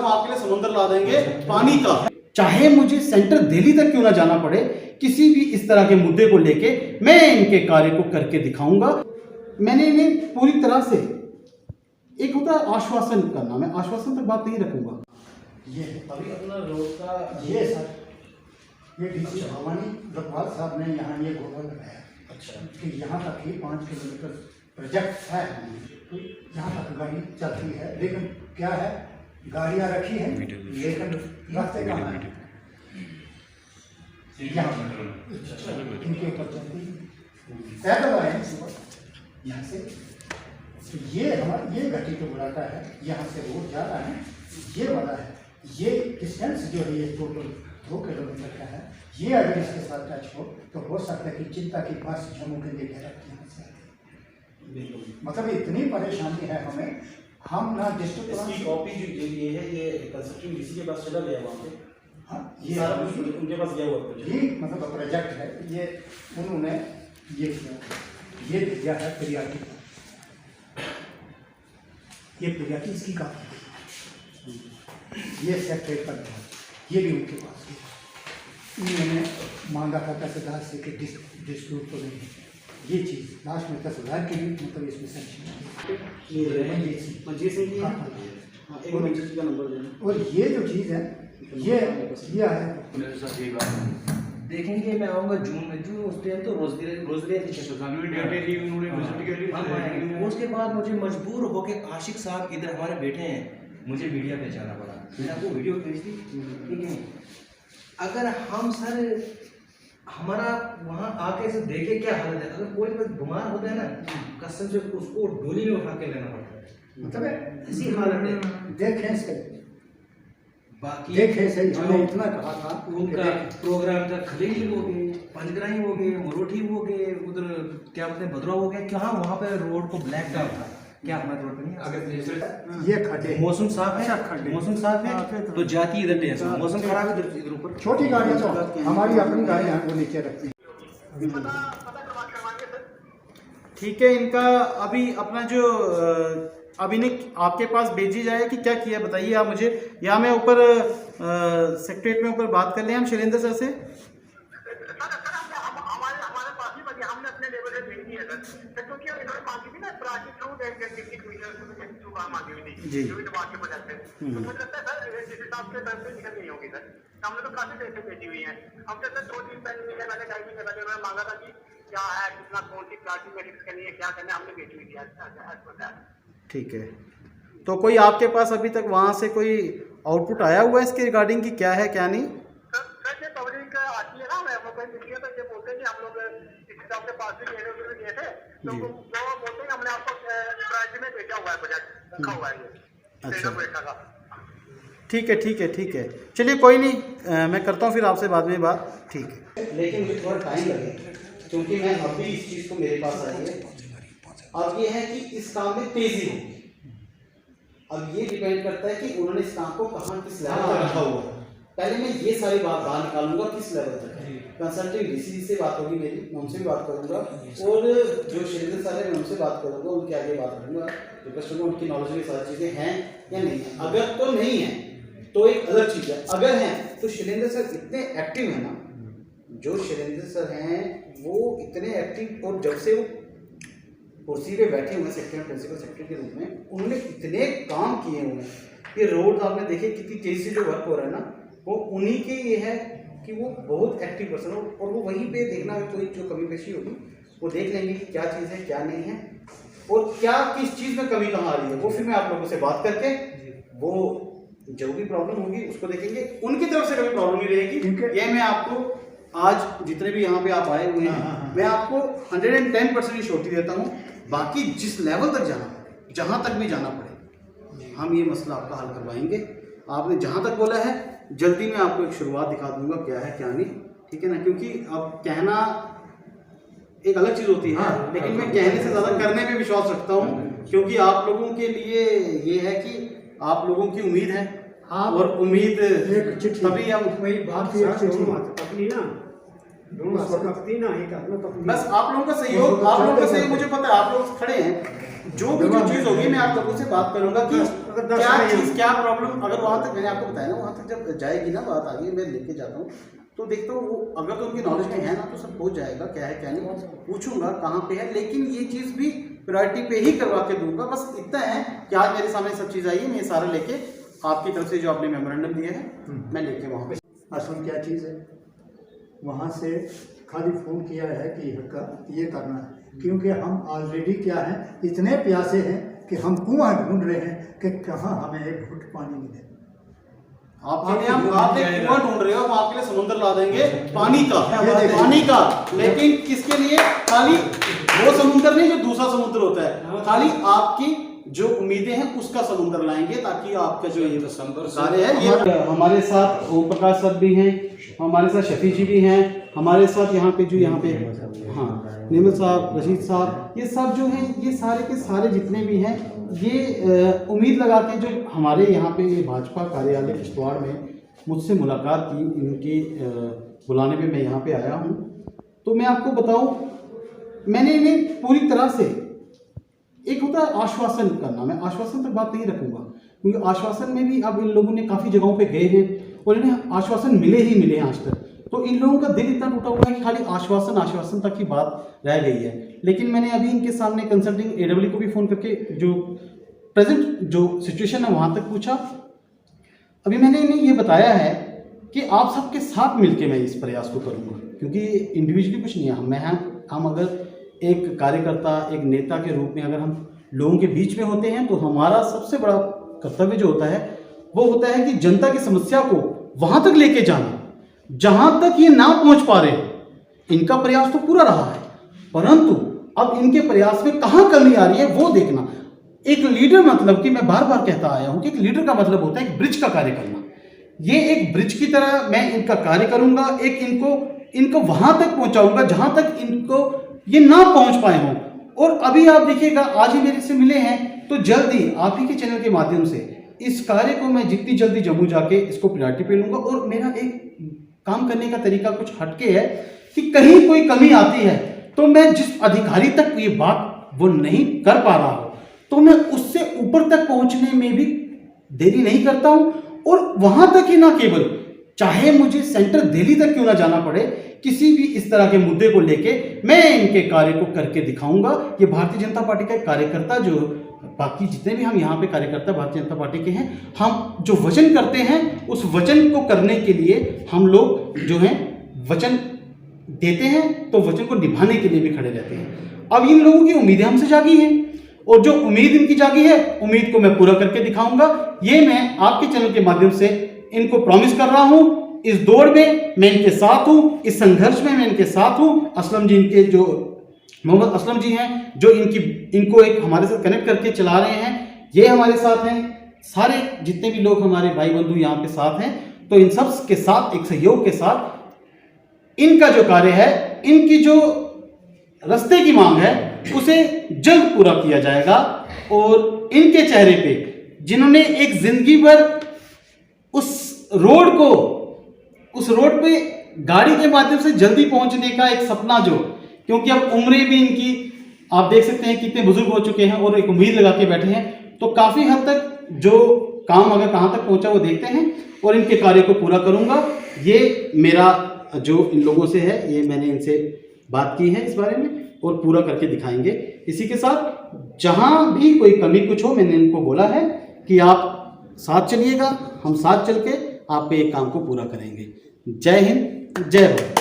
हम आपके लिए समुद्र ला देंगे पानी का, चाहे मुझे सेंटर दिल्ली तक क्यों ना जाना पड़े, किसी भी इस तरह के मुद्दे को लेके मैं इनके कार्य को करके दिखाऊंगा। मैंने इन्हें पूरी तरह से, एक होता है आश्वासन करना, मैं आश्वासन तक बात नहीं रखूंगा। ये अभी अपना रोड का ये सर, ये डीसी भवानी रखवाल साहब ने यहाँ ये गोबर लगाया। अच्छा, कि यहाँ तक ही 5 किलोमीटर प्रोजेक्ट है, तो यहाँ तक गाड़ी चलती है, लेकिन क्या है, गाड़ियाँ रखी हैं लेकिन रास्ते कहाँ हैं, यहाँ इनके ऊपर चलती पैदल आए हैं सुबह यहाँ से। तो ये हमारा ये घटी तो बुलाता है, यहाँ से रोड जा रहा है, ये वाला है, ये डिस्टेंस जो है ये टोटल 2 किलोमीटर का है। ये अगर इसके साथ टच हो तो हो सकता है कि चिंता की बस जम्मू के लिए यहाँ से आती, मतलब इतनी परेशानी है हमें। हम ना डिस्ट्रिक्ट इसकी कॉपी जो ये है, ये कंस्ट्रक्शन डीसी के पास चला गया वहाँ पे। हाँ, ये सारा कुछ उनके पास गया हुआ है, ये मतलब प्रोजेक्ट है, ये उन्होंने ये किया, ये दिया है प्रियाटी का, ये प्रियाटी इसकी का, ये सेक्रेट कर दिया, ये भी उनके पास है। इन्होंने मांगा था 10,000 से कि डिस्प्यूट तो नहीं, ये चीज़ लास्ट में 10,000 के लिए मतलब इसमें सेंक्शन मंजीत सिंह जी, एक मंजीत जी का नंबर देना। और ये जो चीज़ है ये किया है, देखेंगे। मैं आऊँगा जून में, जून उस टाइम तो रोजगार उसके बाद मुझे मजबूर होके आशिक साहब इधर हमारे बैठे हैं, मुझे मीडिया पे जाना पड़ा, मैंने आपको वीडियो भेज दी, ठीक है। अगर हम सर हमारा वहाँ आके से देखे क्या हालत है, अगर कोई बीमार होता है ना, कसम से उसको डोली में उठा के लेना पड़ता है, मतलब ऐसी हालत है। देखें से बाकी देखे सही, हमने इतना कहा था, उनका प्रोग्राम था, खलील हो गए, पंचग्राही हो गए, मरोठी हो गए, उधर क्या बोलते हैं भद्रवा हो गया, क्या वहाँ पे रोड को ब्लैक डाउन था, क्या हमारे रोड पे नहीं अगर ये खड्डे मौसम साफ है, मौसम साफ है तो जाती इधर नहीं है, मौसम खराब है इधर ऊपर छोटी गाड़ियाँ तो हमारी अपनी गाड़ियाँ वो नीचे रखती हैं। ठीक है, इनका अभी अपना जो अभी ने आपके पास भेजी जाए कि क्या किया बताइए आप मुझे, या मैं ऊपर सेक्रेटरीट में ऊपर बात कर लें हम शैलेंद्र सर से। हमारे पास ही बनी, हमने अपने लेवल से भेजी है सर, क्योंकि इन्होंने मांगी थी ना प्राची थ्रू मांगी हुई थी जो भी दबाव के वजह से, तो मुझे लगता है सर जिस हिसाब से तरफ से निकल नहीं होगी सर, हमने तो काफी देर से भेजी हुई है। हमसे सर 2-3 महीने पहले ढाई महीने पहले उन्होंने मांगा था कि क्या है, कितना कौन सी प्लाटिंग मेडिक्स करनी है, क्या करना है, हमने भेजी हुई थी। ठीक है, तो कोई आपके पास अभी तक वहाँ से कोई आउटपुट आया हुआ है इसके रिगार्डिंग की क्या है क्या नहीं? सर ये पब्लिक आती है ना, मैं कोई मिली है तो ये बोलते हैं कि हम लोग इस हिसाब से पास भी गए थे, तो वो बोलते हैं हमने आपको प्राइस में भेजा हुआ है, बजट रखा हुआ है ये। अच्छा, ठीक है ठीक है ठीक है, चलिए कोई नहीं, मैं करता हूँ फिर आपसे बाद में बात, ठीक है। लेकिन मुझे थोड़ा टाइम लगेगा क्योंकि मैं अभी इस चीज़ को मेरे पास आई है। अब ये है कि इस काम में तेजी होगी, अब ये डिपेंड करता है कि उन्होंने इस काम को कहाँ किस लेवल तक रखा हुआ है। पहले मैं ये सारी बात बाहर निकालूंगा किस लेवल तक है, कंसल्टिंग डीसी से बात होगी मेरी, मैं उनसे भी बात करूंगा, और जो शैलेंद्र सर है मैं उनसे बात करूंगा, उनके आगे बात करूंगा, रिक्वेस्ट करूंगा उनकी नॉलेज में सारी चीज़ें हैं या नहीं है। अगर तो नहीं है तो एक अलग चीज़ है, अगर हैं तो शैलेंद्र सर इतने एक्टिव है ना, जो शैलेंद्र सर हैं वो इतने एक्टिव, और जब से वो कुर्सी पे बैठे हुए सेक्रेटरी प्रिंसिपल सेक्रेटरी के रूप में, उन्होंने इतने काम किए हुए हैं। ये रोड आपने देखे कितनी तेजी से जो वर्क हो रहा है ना, वो उन्हीं के ये है कि वो बहुत एक्टिव पर्सन हो, और वो वहीं पे देखना कोई जो कमी पेशी होगी वो देख लेंगे कि क्या चीज़ है क्या नहीं है, और क्या किस चीज़ में कमी कहाँ आ रही है, वो फिर मैं आप लोगों से बात करके वो जो भी प्रॉब्लम होगी उसको देखेंगे। उनकी तरफ से कभी प्रॉब्लम नहीं रहेगी, ये मैं आपको आज जितने भी यहाँ पे आप आए हुए हैं मैं आपको 110% श्योरिटी देता हूँ। बाकी जिस लेवल तक जाना पड़े, जहाँ तक भी जाना पड़े, हम ये मसला आपका हल करवाएंगे। आपने जहाँ तक बोला है जल्दी मैं आपको एक शुरुआत दिखा दूंगा क्या है क्या नहीं, ठीक है ना, क्योंकि अब कहना एक अलग चीज़ होती है, लेकिन मैं कहने से ज़्यादा करने पे विश्वास रखता हूँ, क्योंकि आप लोगों के लिए ये है कि आप लोगों की उम्मीद है, और उम्मीद तभी हम वही बात अपनी ना बस आप लोगों का सहयोग, आप लोगों का सहयोग मुझे पता है, आप लोग खड़े हैं, जो भी जो चीज़ होगी मैं आप लोगों से बात करूंगा कि अगर 10 क्या नहीं- चीज़ क्या प्रॉब्लम, अगर वहाँ तक मैंने आपको बताया ना, वहाँ तक जब जाएगी ना बात आगे मैं लेके जाता हूँ तो देखता हूँ वो अगर तो उनकी नॉलेज में है ना तो सब हो जाएगा, क्या है क्या नहीं पूछूंगा कहाँ पे है, लेकिन ये चीज़ भी प्रायोरिटी पे ही करवा के दूंगा। बस इतना है कि आज मेरे सामने सब चीज़ आई है, मैं सारा लेके आपकी तरफ से जो आपने मेमोरेंडम दिया है मैं लेके वहाँ पे। असल क्या चीज़ है, वहाँ से खाली फ़ोन किया है कि ये करना है, क्योंकि हम ऑलरेडी क्या है इतने प्यासे हैं कि हम कुआं ढूंढ रहे हैं कि कहाँ हमें एक घुट पानी मिले। आपके लिए हम आप एक कुआं ढूंढ रहे हो, हम आपके लिए समुद्र ला देंगे पानी का, ये देखिए। पानी का, लेकिन किसके लिए? खाली वो समुद्र नहीं जो दूसरा समुद्र होता है, खाली आपकी जो उम्मीदें हैं उसका समुद्र लाएंगे ताकि आपका जो ये कार्य है ये। हमारे साथ ओम प्रकाश सर भी हैं, हमारे साथ शफी जी भी हैं, हमारे साथ यहाँ पे हाँ निर्मल साहब, रशीद साहब, ये सब जो हैं ये सारे के सारे जितने भी हैं ये उम्मीद लगा के जो हमारे यहाँ पे भाजपा कार्यालय किश्तवाड़ में मुझसे मुलाकात की, इनके बुलाने पे मैं यहाँ पे आया हूँ। तो मैं आपको बताऊँ, मैंने इन्हें पूरी तरह से, एक होता है आश्वासन करना, मैं आश्वासन तक बात नहीं रखूँगा क्योंकि आश्वासन में भी अब इन लोगों ने काफ़ी जगहों पे गए हैं और इन्हें आश्वासन मिले ही मिले हैं आज तक। तो इन लोगों का दिल इतना टूटा हुआ है कि खाली आश्वासन तक की बात रह गई है। लेकिन मैंने अभी इनके सामने कंसल्टिंग AWE को भी फ़ोन करके जो प्रेजेंट जो सिचुएशन है वहाँ तक पूछा। अभी मैंने इन्हें ये बताया है कि आप सबके साथ मिलके मैं इस प्रयास को करूँगा, क्योंकि इंडिविजुअली कुछ नहीं है। हम अगर एक कार्यकर्ता, एक नेता के रूप में अगर हम लोगों के बीच में होते हैं तो हमारा सबसे बड़ा कर्तव्य जो होता है वो होता है कि जनता की समस्या को वहाँ तक लेके जाना जहाँ तक ये ना पहुँच पा रहे। इनका प्रयास तो पूरा रहा है, परंतु अब इनके प्रयास में कहाँ कमी आ रही है वो देखना। एक लीडर मतलब कि मैं बार बार कहता आया हूँ कि एक लीडर का मतलब होता है एक ब्रिज का कार्य करना। ये एक ब्रिज की तरह मैं इनका कार्य करूँगा, एक इनको वहाँ तक पहुँचाऊँगा जहाँ तक इनको ये ना पहुँच पाए हों। और अभी आप देखिएगा, आज ही मेरे से मिले हैं तो जल्दी आप ही के चैनल के माध्यम से इस कार्य को मैं जितनी जल्दी जम्मू जाके इसको प्रायोरिटी पे लूँगा। और मेरा एक काम करने का तरीका कुछ हटके है कि कहीं कोई कमी आती है तो मैं जिस अधिकारी तक ये बात वो नहीं कर पा रहा हो तो मैं उससे ऊपर तक पहुंचने में भी देरी नहीं करता हूं। और वहां तक ही ना केवल, चाहे मुझे सेंटर दिल्ली तक क्यों ना जाना पड़े, किसी भी इस तरह के मुद्दे को लेके मैं इनके कार्य को करके दिखाऊंगा। ये भारतीय जनता पार्टी का कार्यकर्ता, जो बाकी जितने भी हम यहाँ पे कार्यकर्ता भारतीय जनता पार्टी के हैं, हम जो वचन करते हैं उस वचन को करने के लिए हम लोग जो हैं वचन देते हैं तो वचन को निभाने के लिए भी खड़े रहते हैं। अब इन लोगों की उम्मीदें हमसे जागी हैं और जो उम्मीद इनकी जागी है, उम्मीद को मैं पूरा करके दिखाऊंगा। ये मैं आपके चैनल के माध्यम से इनको प्रॉमिस कर रहा हूं। इस दौड़ में मैं इनके साथ हूं, इस संघर्ष में मैं इनके साथ हूं। असलम जी, इनके जो मोहम्मद असलम जी हैं जो इनको एक हमारे साथ कनेक्ट करके चला रहे हैं, ये हमारे साथ हैं। सारे जितने भी लोग हमारे भाई बंधु यहाँ पे साथ हैं, तो इन सब के साथ एक सहयोग के साथ इनका जो कार्य है, इनकी जो रास्ते की मांग है उसे जल्द पूरा किया जाएगा। और इनके चेहरे पे, जिन्होंने एक जिंदगी भर उस रोड पे गाड़ी के माध्यम से जल्दी पहुंचने का एक सपना, जो क्योंकि अब उम्रें भी इनकी आप देख सकते हैं कितने बुजुर्ग हो चुके हैं और एक उम्मीद लगा के बैठे हैं, तो काफी हद तक जो काम अगर कहां तक पहुंचा वो देखते हैं और इनके कार्य को पूरा करूंगा। ये मेरा जो इन लोगों से है, ये मैंने इनसे बात की है इस बारे में और पूरा करके दिखाएंगे। इसी के साथ जहां भी कोई कमी कुछ हो, मैंने इनको बोला है कि आप साथ चलिएगा, हम साथ चल के आप पे एक काम को पूरा करेंगे। जय हिंद, जय भारत।